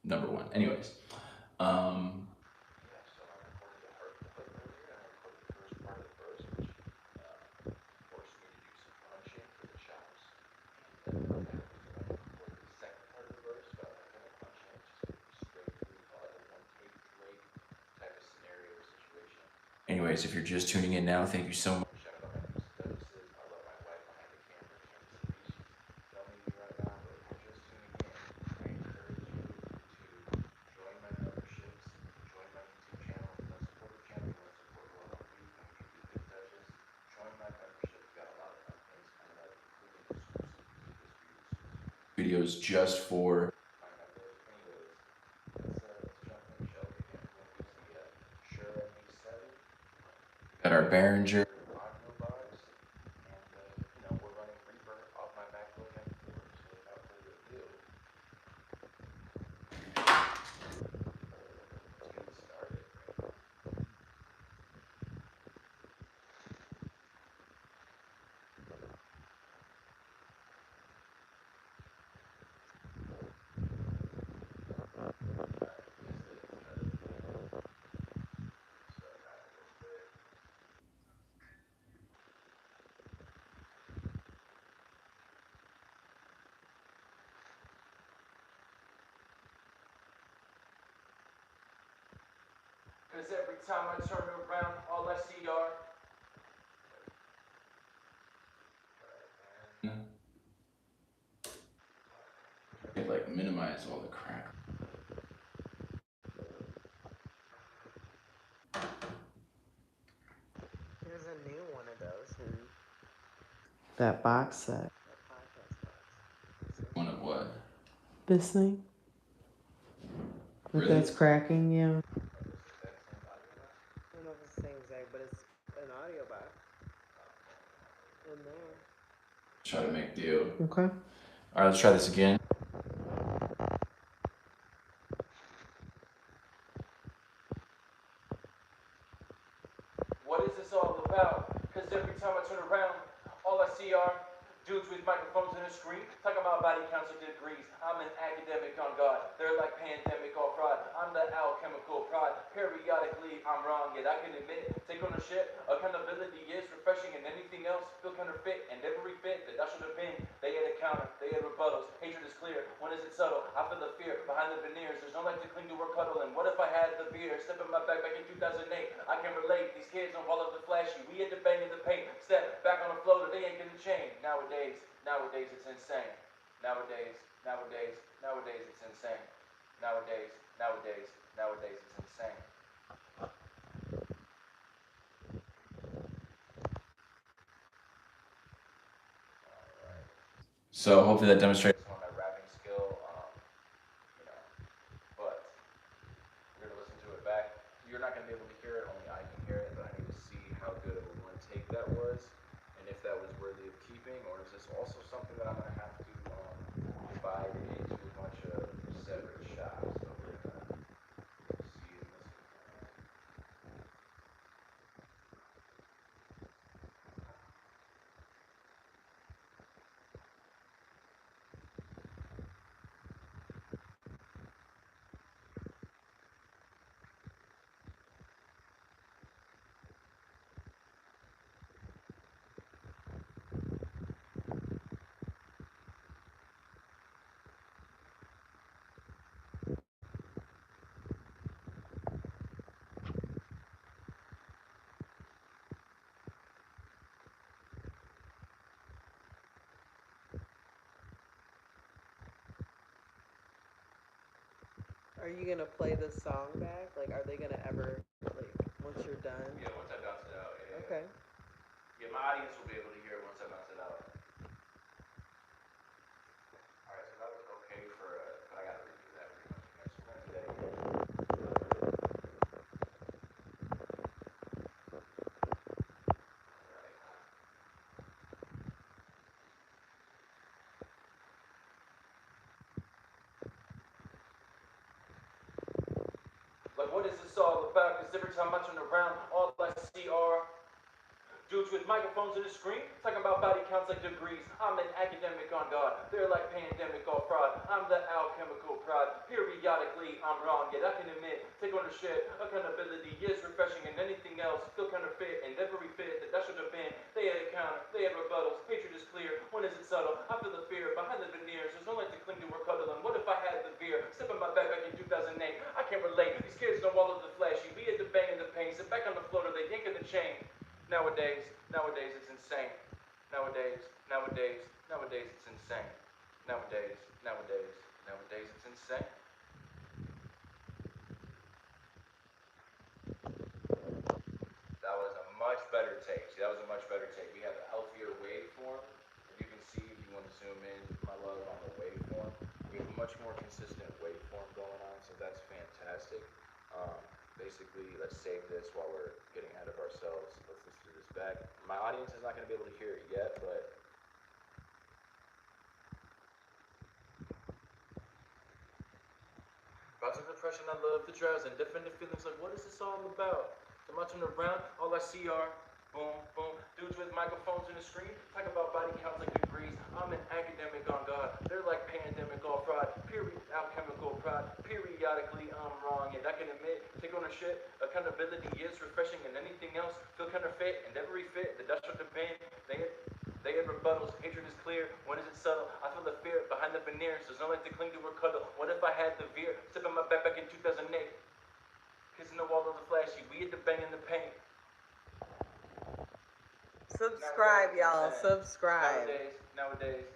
number one. Anyways, yeah, so I recorded the clip earlier, and I recorded the first part of the verse, which forced me to do some punching for the chops. And I feel like I recorded the second part of the verse, but I'm not gonna punch in, just gonna go straight through, like a one take Drake type of scenario or situation. Anyways, if you're just tuning in now, thank you so much. Shout out my producer Duchesses. I love my wife behind the camera, Candace Lee. She's filming me right now, but if you're just tuning in, I encourage you to join my memberships, join my YouTube channel. If you want to support the channel, you want to support what I do, come get me a good Duchess. Join my membership. We got a lot of fun things coming up, including exclusive videos just for my members. Anyways, let's jump in, shall we? Again, we're gonna use the Shure MV7. We got our Behringer audio bars, and we're running Reaper off my MacBook M4. So without further ado, let's get started. Cause every time I turn around, all I see are like minimize all the crap. There's a new one of those in That box set. that podcast box. One of what? This thing? Really? That's cracking, yeah. I don't know if it's the same exact, but it's an audio box in there. Try to make do. Okay. Alright, let's try this again. What is this all about? Cause every time I turn around, all I see are dudes with microphones and a screen, talking about body counts of degrees. I'm an academic on God. They're like pandemic or fraud. I'm the alchemical prod. Periodically, I'm wrong, yet I can admit, take ownership. Accountability is refreshing, and anything else feel counterfeit. And every bit that I should have been, they had a counter, they had rebuttals. Hatred is clear. When is it subtle? I feel the fear behind the veneers. There's no like to cling to or cuddle. And what if I had the beer? Step in my back in 2008. I can relate. These kids don't follow the flashy. We had to bang in the paint. Step back on the floor, they ain't gonna change. Nowadays it's insane. Nowadays it's insane. Nowadays it's insane. So hopefully that demonstrates some of my rapping skill. But you're gonna listen to it back. You're not gonna be able to hear it. Only I can hear it. But I need to see how good of a one take that was, and if that was worthy of keeping, or is this also something that I'm gonna have to divide into a bunch of separate shots. So we're gonna see and listen. Are you gonna play the song back? Like, are they gonna ever, like, once you're done? Yeah, once I bounce it out. Yeah. Okay. Yeah, my audience will be able to hear it once I bounce it out. All right, so that was okay for, but I gotta redo that pretty much again. So we're gonna do that again. Like, what is this all about? Cause every time I turn around, all I see are Dudes with microphones and a screen, talking about body counts like degrees. I'm an academic on God. They're like pandemic or fraud. I'm the alchemical prod. Periodically, I'm wrong, yet I can admit, take ownership, accountability is refreshing, and anything else feel counterfeit and never refit. That should have been. They had a counter, they had rebuttals. Hatred is clear. When is it subtle? I feel the fear behind the veneers. There's no like to cling to or cuddle. And what if I had the veer? Stepping my back in 2008. I can't relate. These kids don't wallow the flashy. We had the bang and the pain. Sit back on the floater, they yanking the chain. Nowadays, it's insane. Nowadays, it's insane. Nowadays, it's insane. That was a much better take. See, that was a much better take. We have a healthier waveform. If you can see, if you want to zoom in, my love, on the waveform. We have a much more consistent waveform going on, so that's fantastic. Basically, let's save this while we're getting ahead of ourselves. Let's listen to this back. My audience is not going to be able to hear it yet, but about the depression, I love the drowse and defending feelings like, what is this all about? I'm watching around, all I see are boom, boom, dudes with microphones in the screen, talk about body counts like degrees. I'm an academic on God. They're like pandemic or fraud. Alchemical pride. Periodically, I'm wrong, and I can admit, take ownership. Accountability is refreshing, and anything else feel counterfeit and never refit. The dust of the pen, they had rebuttals. Hatred is clear. When is it subtle? I feel the fear behind the veneers. There's no like to cling to or cuddle. What if I had the veer? Stepping my back in 2008. Kissing the wall of the flashy. We had the bang in the paint. Subscribe, y'all. Subscribe. Nowadays,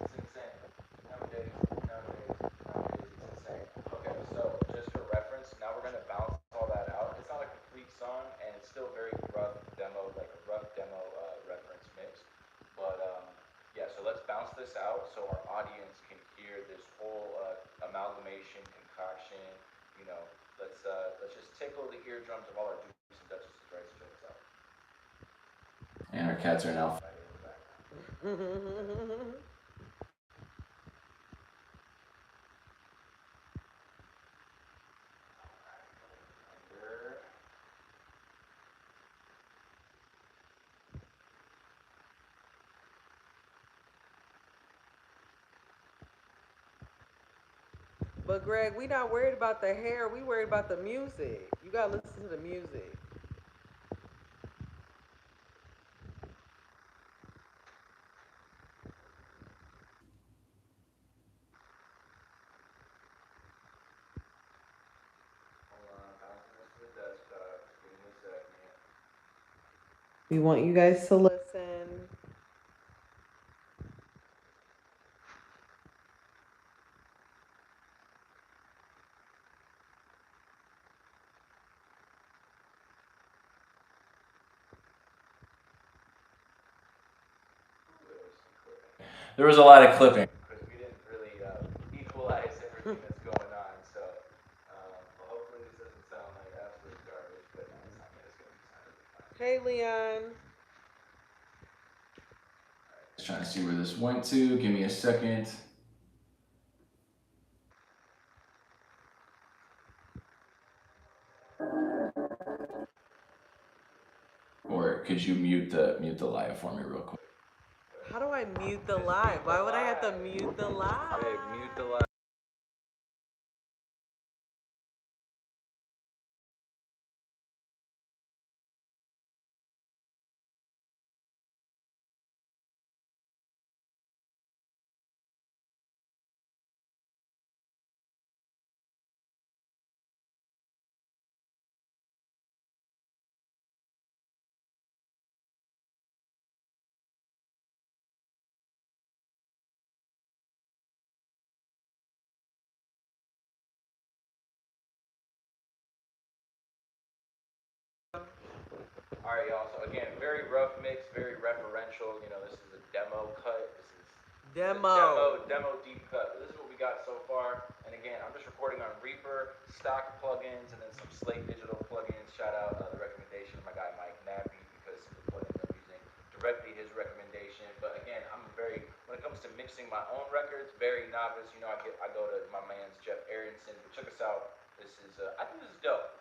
it's insane. Nowadays, it's insane. Okay, so just for reference, now we're gonna bounce all that out. It's not a complete song, and it's still very rough demo, like a rough demo reference mix. But yeah, so let's bounce this out so our audience can hear this whole amalgamation, concoction. You know, let's just tickle the eardrums of all our Duchesses and Duchesses, right? So check this out. And our cats are now fighting in the background. But Greg, we not worried about the hair. We worried about the music. You gotta listen to the music. We want you guys to listen. There was a lot of clipping because we didn't really equalize everything that's going on. So well, hopefully this doesn't sound like absolute garbage, but no, it's not gonna. It's gonna be fine. Hey, Leon. Just trying to see where this went to. Give me a second. Or could you mute the live for me real quick? How do I mute the live? Why would I have to mute the live? Babe, mute the live. Alright, y'all. So again, very rough mix, very referential. You know, this is a demo cut. This is demo deep cut. But this is what we got so far. And again, I'm just recording on Reaper, stock plugins, and then some Slate Digital plugins. Shout out the recommendation of my guy Mike Nappy, because some of the plugins I'm using directly his recommendation. But again, I'm very, when it comes to mixing my own records, very novice. You know, I go to my man's Jeff Aronson. But check us out. This is I think this is dope.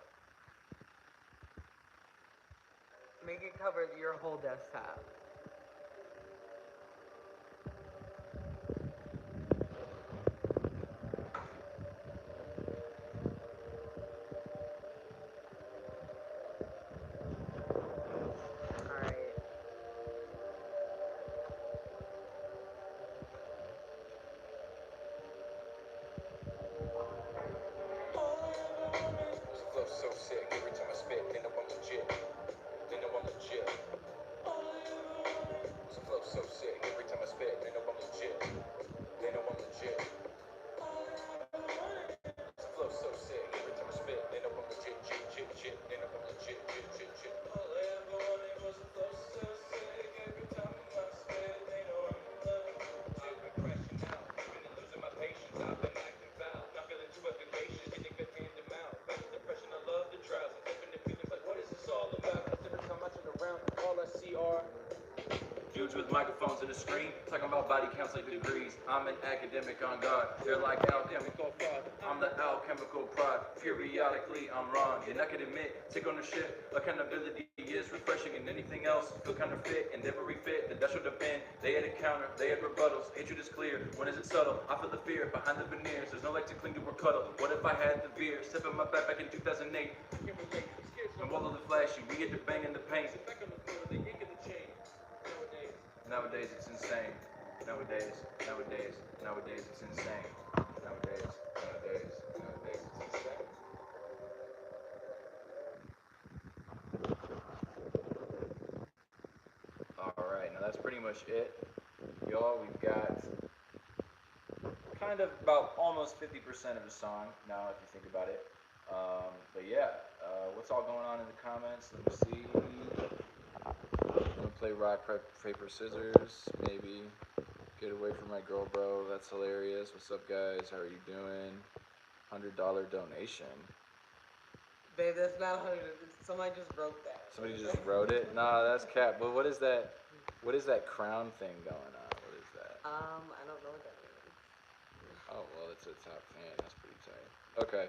Make it cover your whole desktop. Alright. Flow so sick every time I spit, they know I'm legit. They know I'm legit. Flow so sick every time I spit, they know I'm legit. They know I'm legit. Flow so sick every time I spit, they know I'm legit. They know I'm legit. All I ever wanted was a flow so sick every time I spit, they know I'm legit. Been crashing out, been losing my patience. I've been acting foul, not feeling too efficacious. Getting good hand to mouth, depression. I love the trials. I'm taking the feelings like, what is this all about? Every time I turn around, all I see are dudes with microphones and a screen, talking about body counts like degrees. I'm an academic on God. They're like alchemical fraud. I'm the alchemical prod. Periodically, I'm wrong. And I can admit, take ownership. Accountability is refreshing, and anything else feel kind of fit and never refit. The dash would have been. They had a counter, they had rebuttals. Hatred is clear. When is it subtle? I feel the fear behind the veneers. There's no like to cling to or cuddle. What if I had the veer? Stepping my back in 2008. And all of the flashy, we get to bang in the paint. Back on the floor, they yanking the chain. Nowadays it's insane. Nowadays it's insane. Nowadays it's insane. Alright, now that's pretty much it. Y'all, we've got kind of about almost 50% of the song now if you think about it. But yeah, what's all going on in the comments? Let me see. I'm gonna play rock, paper, scissors, maybe. Get away from my girl, bro. That's hilarious. What's up, guys? How are you doing? $100 donation. Babe, that's not 100. Somebody just wrote that. Somebody just wrote it? Nah, that's cap. But what is that? What is that crown thing going on? What is that? I don't know what that means. Oh, well, it's a top fan. That's pretty tight. Okay.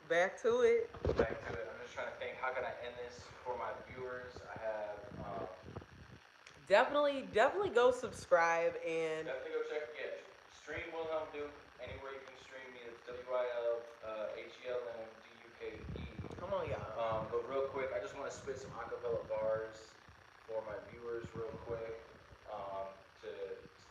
Back to it. I'm just trying to think, how can I end this for my viewers? I have, Definitely go subscribe and definitely go check, stream Wilhelm Duke anywhere you can stream me. It's WILHELMDUKE. come on, y'all. But real quick, I just want to spit some acapella bars for my viewers real quick, to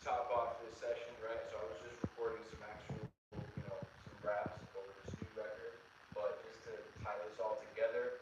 top off this session, right? So I was just recording some actual, some raps over this new record, but just to tie this all together,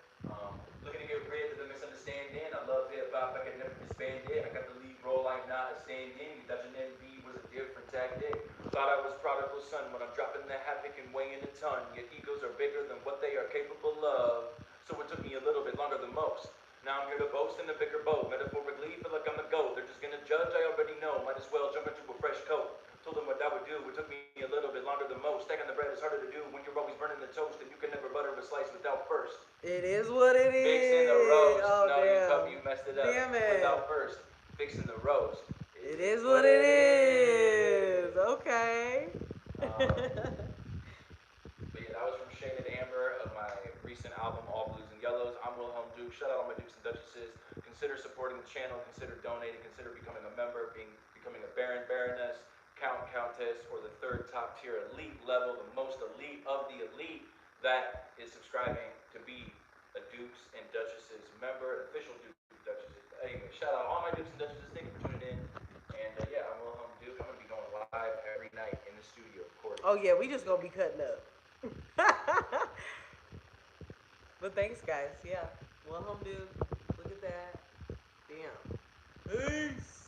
looking to get rid of the misunderstanding. I love hip-hop, I can never disband it. I got the lead role, I'm not a stand-in. Dodging envy was a different tactic. Thought I was prodigal son when I'm dropping the havoc and weighing a ton. Your egos are bigger than what they are capable of, so it took me a little bit longer than most. Now I'm here to boast in a bigger boat. Metaphorically, feel like I'm the GOAT. They're just gonna judge, I already know. Might as well jump into a fresh coat. Told them what I would do. It took me a little bit longer than most. Stacking the bread is harder to do when you're always burning the toast, and you can never butter a slice without first. It is what it is. Fixing the roast. Oh, No, damn. you messed it up. Damn it. Without first. Fixing the roast. It is what it is. Okay. But yeah, that was from Shaded Amber of my recent album, All Blues and Yellows. I'm Wilhelm Duke. Shout out all my Dukes and Duchesses. Consider supporting the channel. Consider donating. Consider becoming a member. Becoming a Baron, Baroness, Count, Countess, or the third top tier elite level, the most elite of the elite. That is subscribing to be a Dukes and Duchesses member, official Dukes and Duchesses. But anyway, shout out all my Dukes and Duchesses. Thank you for tuning in. And yeah, I'm Wilhelm Duke. I'm gonna be going live every night in the studio recording. Oh yeah, we just gonna be cutting up. But thanks, guys. Yeah. Wilhelm Duke. Look at that. Damn. Peace.